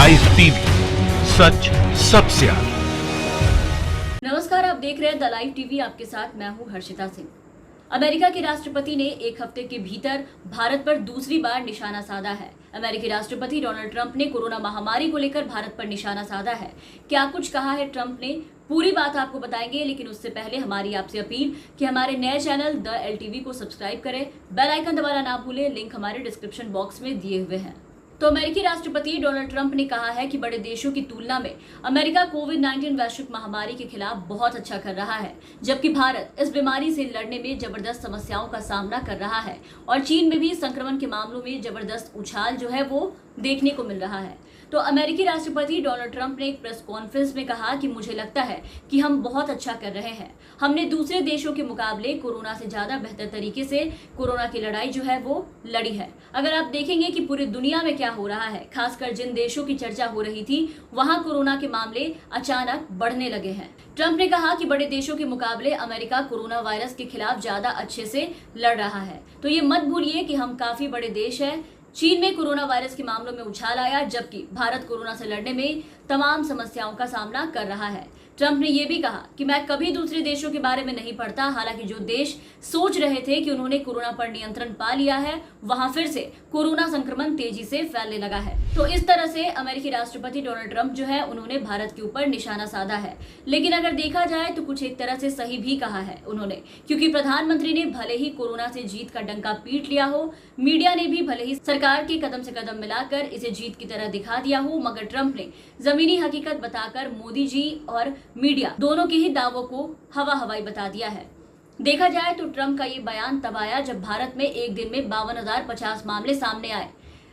Live TV, सच सबसे आगे। नमस्कार, आप देख रहे हैं द लाइव टीवी। आपके साथ मैं हूं हर्षिता सिंह। अमेरिका के राष्ट्रपति ने एक हफ्ते के भीतर भारत पर दूसरी बार निशाना साधा है। अमेरिकी राष्ट्रपति डोनाल्ड ट्रंप ने कोरोना महामारी को लेकर भारत पर निशाना साधा है। क्या कुछ कहा है ट्रंप ने, पूरी बात आपको बताएंगे, लेकिन उससे पहले हमारी आपसे अपील कि हमारे नए चैनल द एलटीवी को सब्सक्राइब करें, बेल आइकन दबाना ना भूलें। लिंक हमारे डिस्क्रिप्शन बॉक्स में दिए हुए हैं। तो अमेरिकी राष्ट्रपति डोनाल्ड ट्रंप ने कहा है कि बड़े देशों की तुलना में अमेरिका कोविड-19 वैश्विक महामारी के खिलाफ बहुत अच्छा कर रहा है, जबकि भारत इस बीमारी से लड़ने में जबरदस्त समस्याओं का सामना कर रहा है और चीन में भी संक्रमण के मामलों में जबरदस्त उछाल जो है वो देखने को मिल रहा है। तो अमेरिकी राष्ट्रपति डोनाल्ड ट्रंप ने एक प्रेस कॉन्फ्रेंस में कहा कि मुझे लगता है कि हम बहुत अच्छा कर रहे हैं। हमने दूसरे देशों के मुकाबले कोरोना से ज्यादा बेहतर तरीके से कोरोना की लड़ाई जो है वो लड़ी है। अगर आप देखेंगे कि पूरी दुनिया में क्या हो रहा है, खासकर जिन देशों की चर्चा हो रही थी, वहां कोरोना के मामले अचानक बढ़ने लगे हैं। ट्रंप ने कहा कि बड़े देशों के मुकाबले अमेरिका कोरोना वायरस के खिलाफ ज्यादा अच्छे से लड़ रहा है। तो ये मत भूलिए कि हम काफी बड़े देश है। चीन में कोरोना वायरस के मामलों में उछाल आया, जबकि भारत कोरोना से लड़ने में तमाम समस्याओं का सामना कर रहा है। ट्रंप ने यह भी कहा कि मैं कभी दूसरे देशों के बारे में नहीं पढ़ता। हालांकि जो देश सोच रहे थे कि उन्होंने कोरोना पर नियंत्रण पा लिया है, वहां फिर से कोरोना संक्रमण तेजी से फैलने लगा है। तो इस तरह से अमेरिकी राष्ट्रपति डोनाल्ड ट्रंप जो है उन्होंने भारत के ऊपर निशाना साधा है। लेकिन अगर देखा जाए तो कुछ एक तरह से सही भी कहा है उन्होंने, क्योंकि प्रधानमंत्री ने भले ही कोरोना से जीत का डंका पीट लिया हो, मीडिया ने भी भले ही सरकार के कदम से कदम मिलाकर इसे जीत की तरह दिखा दिया हो, मगर ट्रंप ने जमीनी हकीकत बताकर मोदी जी और मीडिया दोनों के ही दावों को हवा हवाई बता दिया है। देखा जाए तो ट्रंप का ये बयान तब आया जब भारत में एक दिन में 52,050 मामले सामने आए।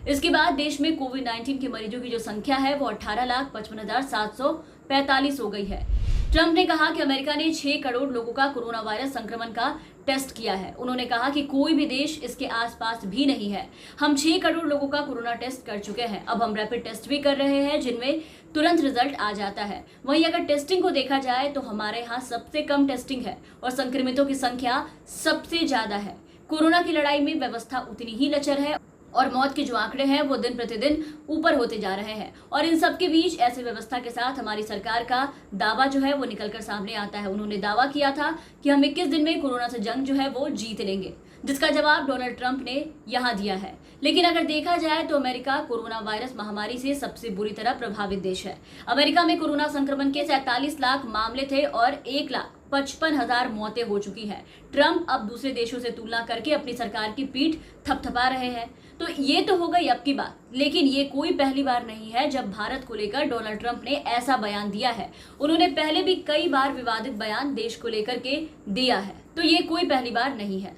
इसके बाद देश में कोविड-19 के मरीजों की जो संख्या है वो 18,55,745 हो गई है। ट्रंप ने कहा कि अमेरिका ने 6 करोड़ लोगों का कोरोना वायरस संक्रमण का टेस्ट किया है। उन्होंने कहा कि कोई भी देश इसके आसपास भी नहीं है। हम 6 करोड़ लोगों का कोरोना टेस्ट कर चुके हैं। अब हम रैपिड टेस्ट भी कर रहे हैं, जिनमें तुरंत रिजल्ट आ जाता है। वहीं अगर टेस्टिंग को देखा जाए तो हमारे यहाँ सबसे कम टेस्टिंग है और संक्रमितों की संख्या सबसे ज्यादा है। कोरोना की लड़ाई में व्यवस्था उतनी ही लचर है और मौत के जो आंकड़े हैं वो दिन प्रतिदिन ऊपर होते जा रहे हैं। और इन सब के बीच ऐसे व्यवस्था के साथ हमारी सरकार का दावा जो है वो निकलकर सामने आता है। उन्होंने दावा किया था कि हम 21 दिन में कोरोना से जंग जो है वो जीत लेंगे, जिसका जवाब डोनाल्ड ट्रंप ने यहाँ दिया है। लेकिन अगर देखा जाए तो अमेरिका कोरोना वायरस महामारी से सबसे बुरी तरह प्रभावित देश है। अमेरिका में कोरोना संक्रमण के 47 लाख मामले थे और 1,55,000 मौतें हो चुकी हैं। ट्रंप अब दूसरे देशों से तुलना करके अपनी सरकार की पीठ थपथपा रहे हैं। तो ये तो हो गई अब की बात, लेकिन ये कोई पहली बार नहीं है जब भारत को लेकर डोनाल्ड ट्रंप ने ऐसा बयान दिया है। उन्होंने पहले भी कई बार विवादित बयान देश को लेकर के दिया है, तो ये कोई पहली बार नहीं है।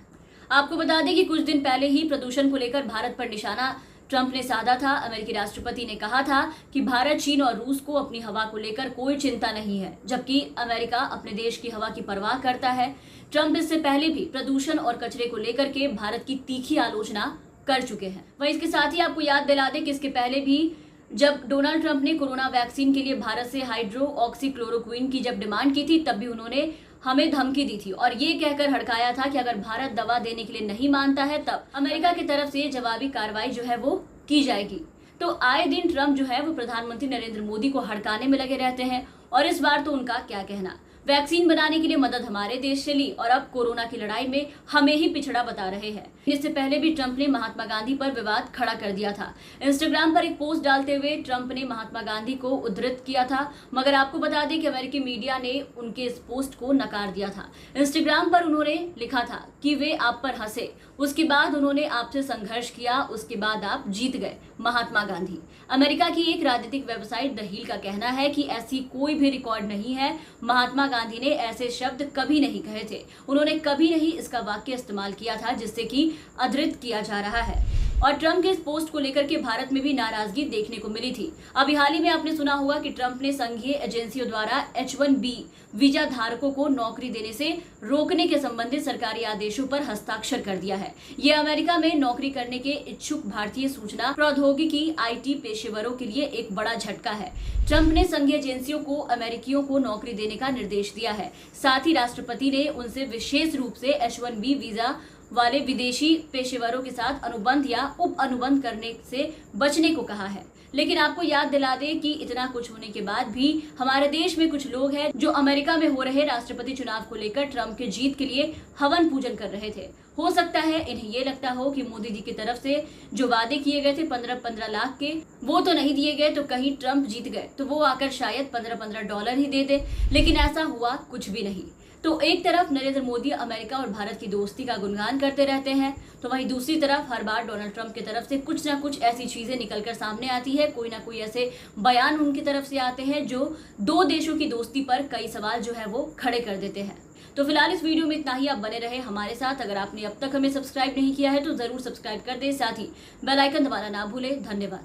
आपको बता दें कि कुछ दिन पहले ही प्रदूषण को लेकर भारत पर निशाना ट्रंप ने साधा था। अमेरिकी राष्ट्रपति ने कहा था कि भारत, चीन और रूस को अपनी हवा को लेकर कोई चिंता नहीं है, जबकि अमेरिका अपने देश की हवा की परवाह करता है। ट्रंप इससे पहले भी प्रदूषण और कचरे को लेकर के भारत की तीखी आलोचना कर चुके हैं। वहीं इसके साथ ही आपको याद दिला दें कि इसके पहले भी जब डोनाल्ड ट्रंप ने कोरोना वैक्सीन के लिए भारत से हाइड्रोक्सीक्लोरोक्विन की जब डिमांड की थी, तब भी उन्होंने हमें धमकी दी थी और ये कहकर हड़काया था कि अगर भारत दवा देने के लिए नहीं मानता है तब अमेरिका की तरफ से जवाबी कार्रवाई जो है वो की जाएगी। तो आए दिन ट्रंप जो है वो प्रधानमंत्री नरेंद्र मोदी को हड़काने में लगे रहते हैं और इस बार तो उनका क्या कहना। वैक्सीन बनाने के लिए मदद हमारे देश से ली और अब कोरोना की लड़ाई में हमें ही पिछड़ा बता रहे हैं। इससे पहले भी ट्रंप ने महात्मा गांधी पर विवाद खड़ा कर दिया था। इंस्टाग्राम पर एक पोस्ट डालते हुए ट्रंप ने महात्मा गांधी को उद्धृत किया था, मगर आपको बता दें कि अमेरिकी मीडिया ने उनके इस पोस्ट को नकार दिया था। इंस्टाग्राम पर उन्होंने लिखा था कि वे आप पर हंसे, उसके बाद उन्होंने आपसे संघर्ष किया, उसके बाद आप जीत गए, महात्मा गांधी। अमेरिका की एक राजनीतिक वेबसाइट द हिल का कहना है कि ऐसी कोई भी रिकॉर्ड नहीं है। महात्मा गांधी ने ऐसे शब्द कभी नहीं कहे थे। उन्होंने कभी नहीं इसका वाक्य इस्तेमाल किया था जिससे कि अधृत किया जा रहा है। और ट्रंप के इस पोस्ट को लेकर के भारत में भी नाराजगी देखने को मिली थी। अभी हाल ही में आपने सुना होगा कि ट्रंप ने संघीय एजेंसियों द्वारा H-1B वीजा धारकों को नौकरी देने से रोकने के संबंधित सरकारी आदेशों पर हस्ताक्षर कर दिया है। ये अमेरिका में नौकरी करने के इच्छुक भारतीय सूचना प्रौद्योगिकी IT पेशेवरों के लिए एक बड़ा झटका है। ट्रंप ने संघीय एजेंसियों को अमेरिकियों को नौकरी देने का निर्देश दिया है। साथ ही राष्ट्रपति ने उनसे विशेष रूप से H-1B वीजा वाले विदेशी पेशेवरों के साथ अनुबंध या उप अनुबंध करने से बचने को कहा है। लेकिन आपको याद दिला दें कि इतना कुछ होने के बाद भी हमारे देश में कुछ लोग हैं जो अमेरिका में हो रहे राष्ट्रपति चुनाव को लेकर ट्रंप के जीत के लिए हवन पूजन कर रहे थे। हो सकता है इन्हें ये लगता हो कि मोदी जी की तरफ से जो वादे किए गए थे 15-15 लाख के, वो तो नहीं दिए गए, तो कहीं ट्रंप जीत गए तो वो आकर शायद $15-15 ही दे दे। लेकिन ऐसा हुआ कुछ भी नहीं। तो एक तरफ नरेंद्र मोदी अमेरिका और भारत की दोस्ती का गुणगान करते रहते हैं, तो वहीं दूसरी तरफ हर बार डोनाल्ड ट्रंप की तरफ से कुछ ना कुछ ऐसी चीजें निकलकर सामने आती है, कोई ना कोई ऐसे बयान उनकी तरफ से आते हैं जो दो देशों की दोस्ती पर कई सवाल जो है वो खड़े कर देते हैं। तो फिलहाल इस वीडियो में इतना ही। आप बने रहे हमारे साथ। अगर आपने अब तक हमें सब्सक्राइब नहीं किया है तो जरूर सब्सक्राइब कर दें, साथ ही बेल आइकन दबाना ना भूलें। धन्यवाद।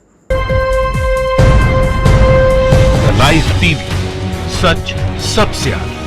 लाइव टीवी, सच सबसे आगे।